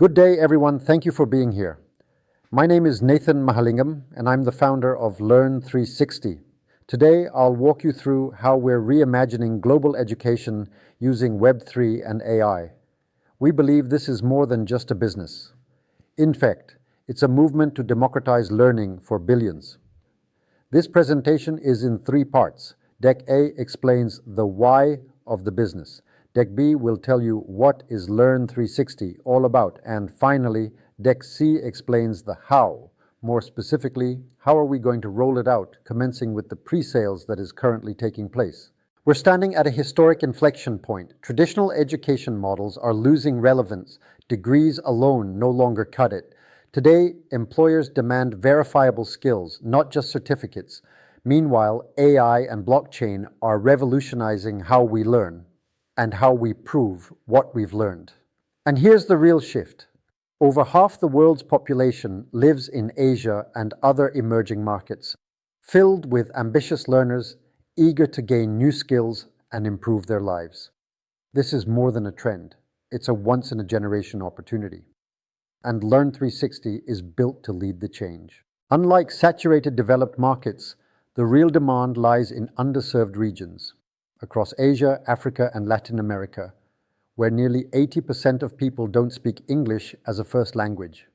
Good day, everyone. Thank you for being here. My name is Nathan Mahalingam, and I'm the founder of Learn 360. Today, I'll walk you through how we're reimagining global education using Web3 and AI. We believe this is more than just a business. In fact, it's a movement to democratize learning for billions. This presentation is in 3 parts. Deck A explains the why of the business. Deck B will tell you what is Learn 360 all about. And finally, Deck C explains the how. More specifically, how are we going to roll it out, commencing with the pre-sales that is currently taking place. We're standing at a historic inflection point. Traditional education models are losing relevance. Degrees alone no longer cut it. Today, employers demand verifiable skills, not just certificates. Meanwhile, AI and blockchain are revolutionizing how we learn and how we prove what we've learned. And here's the real shift. Over half the world's population lives in Asia and other emerging markets, filled with ambitious learners eager to gain new skills and improve their lives. This is more than a trend. It's a once-in-a-generation opportunity. And Learn 360 is built to lead the change. Unlike saturated developed markets, the real demand lies in underserved regions across Asia, Africa, and Latin America, where nearly 80% of people don't speak English as a first language.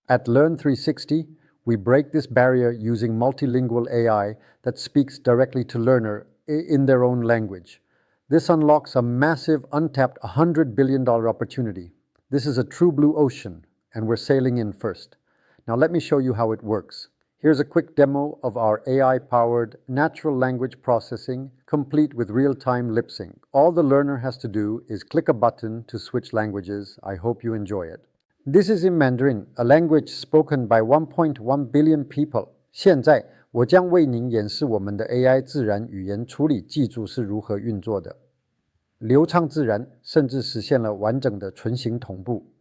At Learn 360, we break this barrier using multilingual AI that speaks directly to learner in their own language. This unlocks a massive, untapped $100 billion opportunity. This is a true blue ocean, and we're sailing in first. Now let me show you how it works. Here's a quick demo of our AI-powered natural language processing, complete with real-time lip sync. All the learner has to do is click a button to switch languages. I hope you enjoy it. This is in Mandarin, a language spoken by 1.1 billion people. 现在我将为您演示我们的 AI 自然语言处理技术是如何运作的。流畅自然，甚至实现了完整的纯形同步。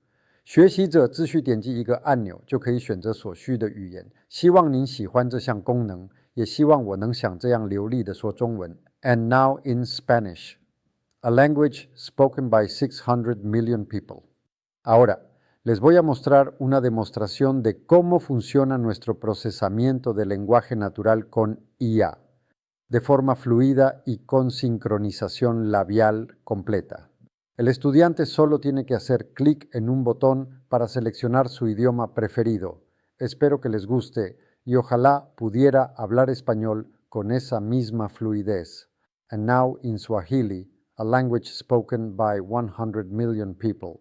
学习者只需点击一个按钮，就可以选择所需的语言。希望您喜欢这项功能，也希望我能像这样流利地说中文。And now in Spanish, a language spoken by 600 million people. Ahora, les voy a mostrar una demostración de cómo funciona nuestro procesamiento de lenguaje natural con IA, de forma fluida y con sincronización labial completa. El estudiante solo tiene que hacer clic en un botón para seleccionar su idioma preferido. Espero que les guste y ojalá pudiera hablar español con esa misma fluidez. And now in Swahili, a language spoken by 100 million people.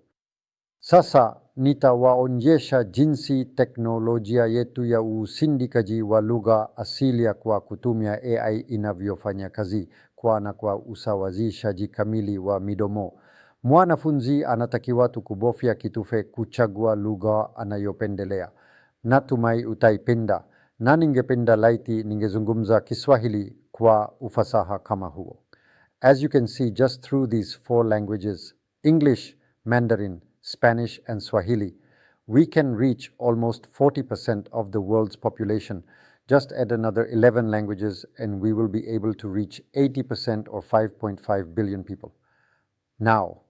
Sasa nitawaonyesha jinsi teknolojia yetu ya usindikaji wa lugha asilia kwa kutumia AI inavyofanya kazi kwa usawazishaji kamili wa midomo. Mwanafunzi anatakiwa tu kubofya kitufe kuchagua lugha anayopendelea. Natumai utaipenda, na ningependa laiti ningezungumza Kiswahili kwa ufasaha kama huo. As you can see, just through these 4 languages, English, Mandarin, Spanish, and Swahili, we can reach almost 40% of the world's population. Just add another 11 languages and we will be able to reach 80% or 5.5 billion people. Now,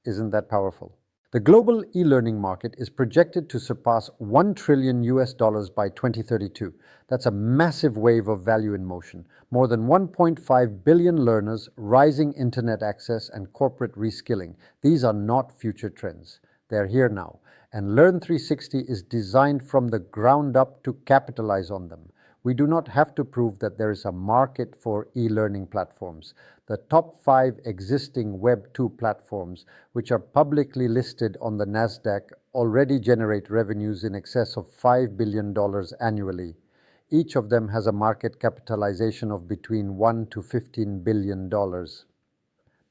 isn't that powerful? The global e-learning market is projected to surpass $1 trillion by 2032. That's a massive wave of value in motion. More than 1.5 billion learners, rising internet access, and corporate reskilling. These are not future trends. They're here now. And Learn 360 is designed from the ground up to capitalize on them. We do not have to prove that there is a market for e-learning platforms. The top 5 existing Web 2 platforms, which are publicly listed on the NASDAQ, already generate revenues in excess of $5 billion annually. Each of them has a market capitalization of between $1 to $15 billion.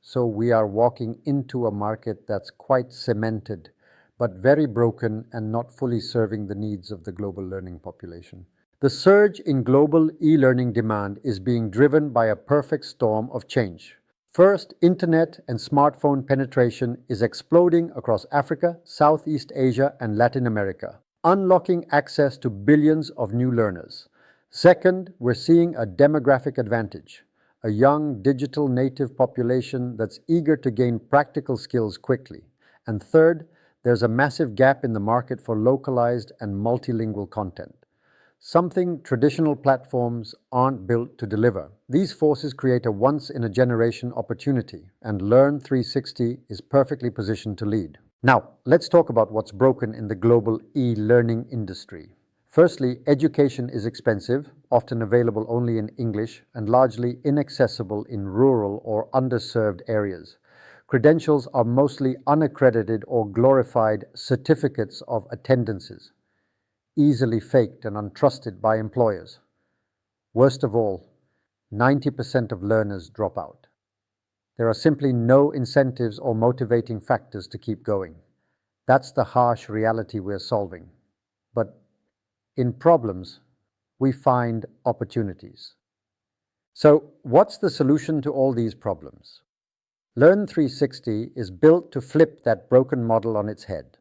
So we are walking into a market that's quite cemented, but very broken and not fully serving the needs of the global learning population. The surge in global e-learning demand is being driven by a perfect storm of change. First, internet and smartphone penetration is exploding across Africa, Southeast Asia, and Latin America, unlocking access to billions of new learners. Second, we're seeing a demographic advantage, a young digital native population that's eager to gain practical skills quickly. And third, There's a massive gap in the market for localized and multilingual content, something traditional platforms aren't built to deliver. These forces create a once-in-a-generation opportunity, and Learn 360 is perfectly positioned to lead. Now, let's talk about what's broken in the global e-learning industry. Firstly, education is expensive, often available only in English, and largely inaccessible in rural or underserved areas. Credentials are mostly unaccredited or glorified certificates of attendances, easily faked and untrusted by employers. Worst of all, 90% of learners drop out. There are simply no incentives or motivating factors to keep going. That's the harsh reality we're solving. But in problems, we find opportunities. So, what's the solution to all these problems? Learn 360 is built to flip that broken model on its head.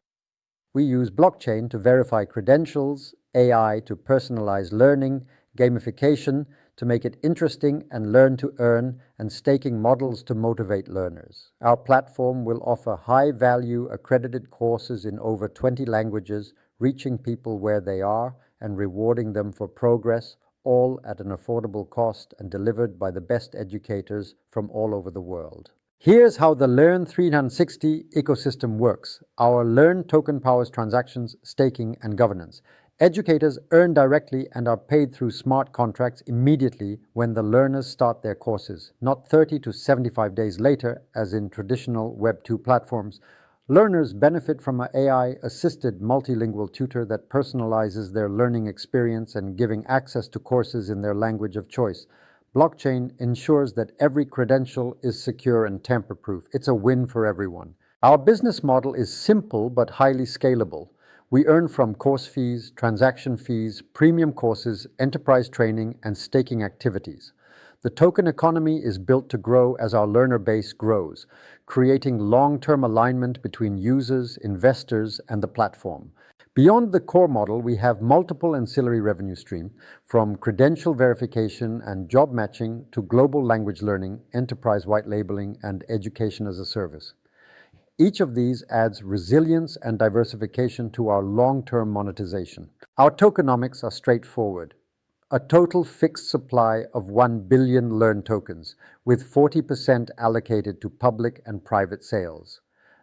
We use blockchain to verify credentials, AI to personalize learning, gamification to make it interesting and learn to earn, and staking models to motivate learners. Our platform will offer high-value accredited courses in over 20 languages, reaching people where they are and rewarding them for progress, all at an affordable cost and delivered by the best educators from all over the world. Here's how the Learn 360 ecosystem works. Our Learn token powers transactions, staking, and governance. Educators earn directly and are paid through smart contracts immediately when the learners start their courses, not 30 to 75 days later, as in traditional Web 2 platforms. Learners benefit from an AI-assisted multilingual tutor that personalizes their learning experience and giving access to courses in their language of choice. Blockchain ensures that every credential is secure and tamper-proof. It's a win for everyone. Our business model is simple but highly scalable. We earn from course fees, transaction fees, premium courses, enterprise training, and staking activities. The token economy is built to grow as our learner base grows, creating long-term alignment between users, investors, and the platform. Beyond the core model, we have multiple ancillary revenue streams, from credential verification and job matching to global language learning, enterprise white labeling, and education as a service. Each of these adds resilience and diversification to our long-term monetization. Our tokenomics are straightforward. A total fixed supply of 1 billion Learn tokens, with 40% allocated to public and private sales.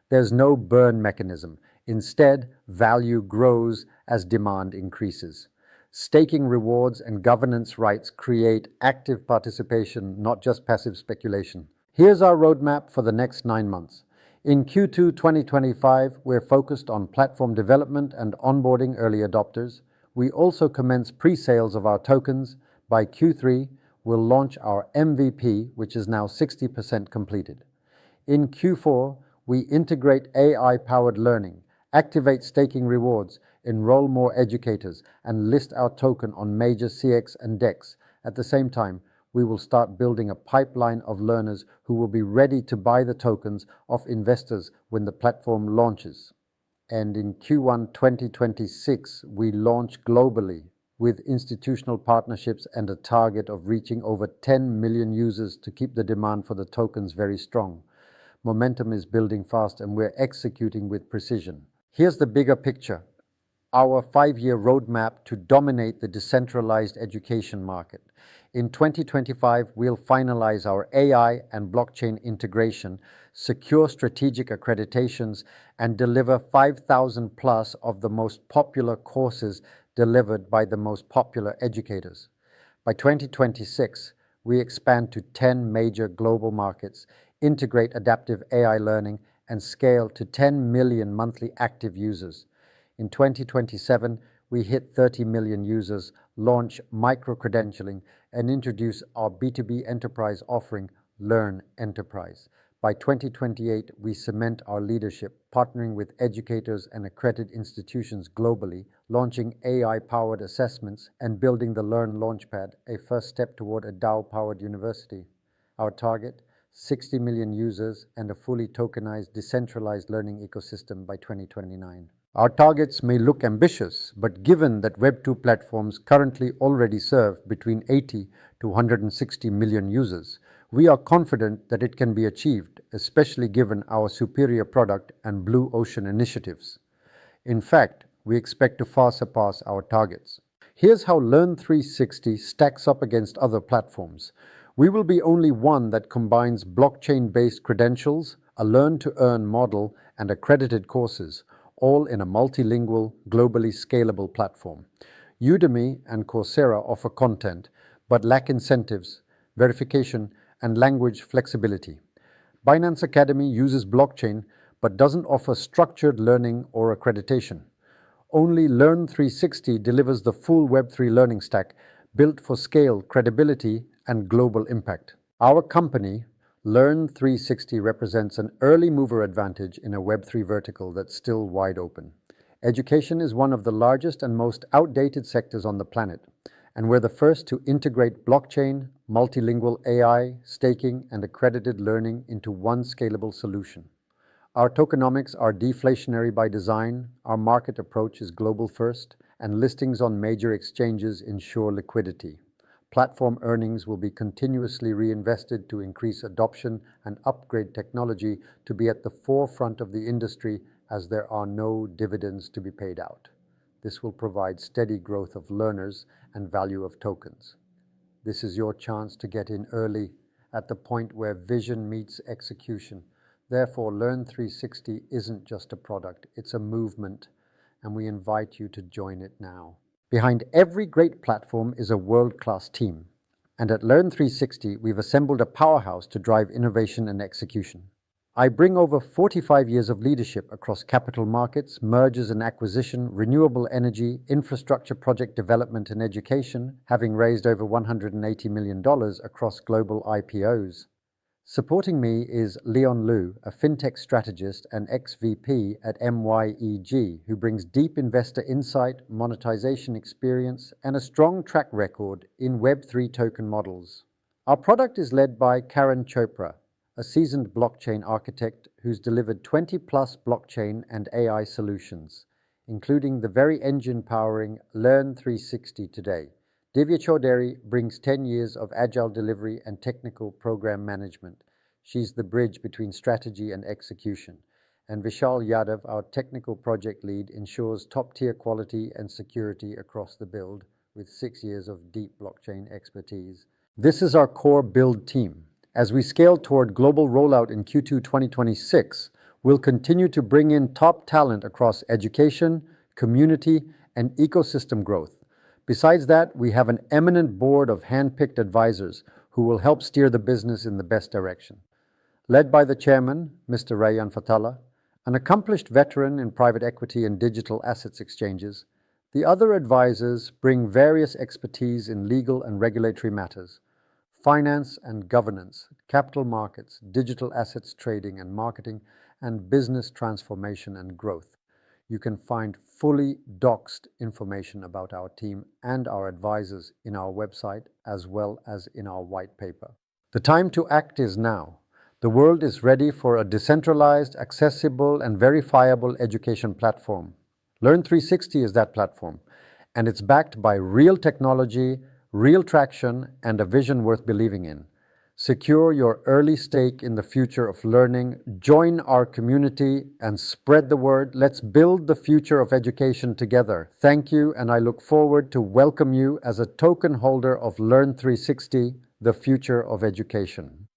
There's no burn mechanism. Instead, value grows as demand increases. Staking rewards and governance rights create active participation, not just passive speculation. Here's our roadmap for the next 9 months. In Q2 2025, we're focused on platform development and onboarding early adopters. We also commence pre-sales of our tokens. By Q3, we'll launch our MVP, which is now 60% completed. In Q4, we integrate AI-powered learning, activate staking rewards, enroll more educators, and list our token on major CX and DEX. At the same time, we will start building a pipeline of learners who will be ready to buy the tokens of investors when the platform launches. And in Q1 2026, we launch globally with institutional partnerships and a target of reaching over 10 million users to keep the demand for the tokens very strong. Momentum is building fast and we're executing with precision. Here's the bigger picture. Our 5-year roadmap to dominate the decentralized education market. In 2025, we'll finalize our AI and blockchain integration, secure strategic accreditations, and deliver 5,000 plus of the most popular courses delivered by the most popular educators. By 2026, we expand to 10 major global markets, integrate adaptive AI learning, and scale to 10 million monthly active users. In 2027, we hit 30 million users, launch micro-credentialing, and introduce our B2B enterprise offering, Learn Enterprise. By 2028, we cement our leadership, partnering with educators and accredited institutions globally, launching AI-powered assessments, and building the Learn Launchpad, a first step toward a DAO-powered university. Our target? 60 million users and a fully tokenized, decentralized learning ecosystem by 2029. Our targets may look ambitious, but given that Web 2 platforms currently already serve between 80 to 160 million users, We are confident that it can be achieved, especially given our superior product and blue ocean initiatives. In fact, we expect to far surpass our targets. Here's how Learn 360 stacks up against other platforms. We will be only one that combines blockchain-based credentials, a learn-to-earn model, and accredited courses, all in a multilingual, globally scalable platform. Udemy and Coursera offer content, but lack incentives, verification, and language flexibility. Binance Academy uses blockchain, but doesn't offer structured learning or accreditation. Only Learn 360 delivers the full Web3 learning stack built for scale, credibility, and global impact. Our company, Learn 360, represents an early mover advantage in a Web3 vertical that's still wide open. Education is one of the largest and most outdated sectors on the planet, and we're the first to integrate blockchain, multilingual AI, staking, and accredited learning into one scalable solution. Our tokenomics are deflationary by design, our market approach is global first, and listings on major exchanges ensure liquidity. Platform earnings will be continuously reinvested to increase adoption and upgrade technology to be at the forefront of the industry, as there are no dividends to be paid out. This will provide steady growth of learners and value of tokens. This is your chance to get in early, at the point where vision meets execution. Therefore, Learn 360 isn't just a product, it's a movement, and we invite you to join it now. Behind every great platform is a world-class team, and at Learn 360, we've assembled a powerhouse to drive innovation and execution. I bring over 45 years of leadership across capital markets, mergers and acquisition, renewable energy, infrastructure project development and education, having raised over $180 million across global IPOs. Supporting me is Leon Liu, a fintech strategist and ex-VP at MYEG, who brings deep investor insight, monetization experience, and a strong track record in Web3 token models. Our product is led by Karan Chopra, a seasoned blockchain architect who's delivered 20-plus blockchain and AI solutions, including the very engine powering Learn 360 today. Divya Chaudhary brings 10 years of agile delivery and technical program management. She's the bridge between strategy and execution. And Vishal Yadav, our technical project lead, ensures top-tier quality and security across the build with 6 years of deep blockchain expertise. This is our core build team. As we scale toward global rollout in Q2 2026, we'll continue to bring in top talent across education, community, and ecosystem growth. Besides that, we have an eminent board of hand-picked advisors who will help steer the business in the best direction. Led by the chairman, Mr. Rayyan Fatala, an accomplished veteran in private equity and digital assets exchanges, the other advisors bring various expertise in legal and regulatory matters, finance and governance, capital markets, digital assets trading and marketing, and business transformation and growth. You can find fully doxed information about our team and our advisors in our website as well as in our white paper. The time to act is now. The world is ready for a decentralized, accessible, and verifiable education platform. Learn 360 is that platform, and it's backed by real technology, real traction, and a vision worth believing in. Secure your early stake in the future of learning, join our community, and spread the word. Let's build the future of education together. Thank you, and I look forward to welcome you as a token holder of Learn 360, the future of education.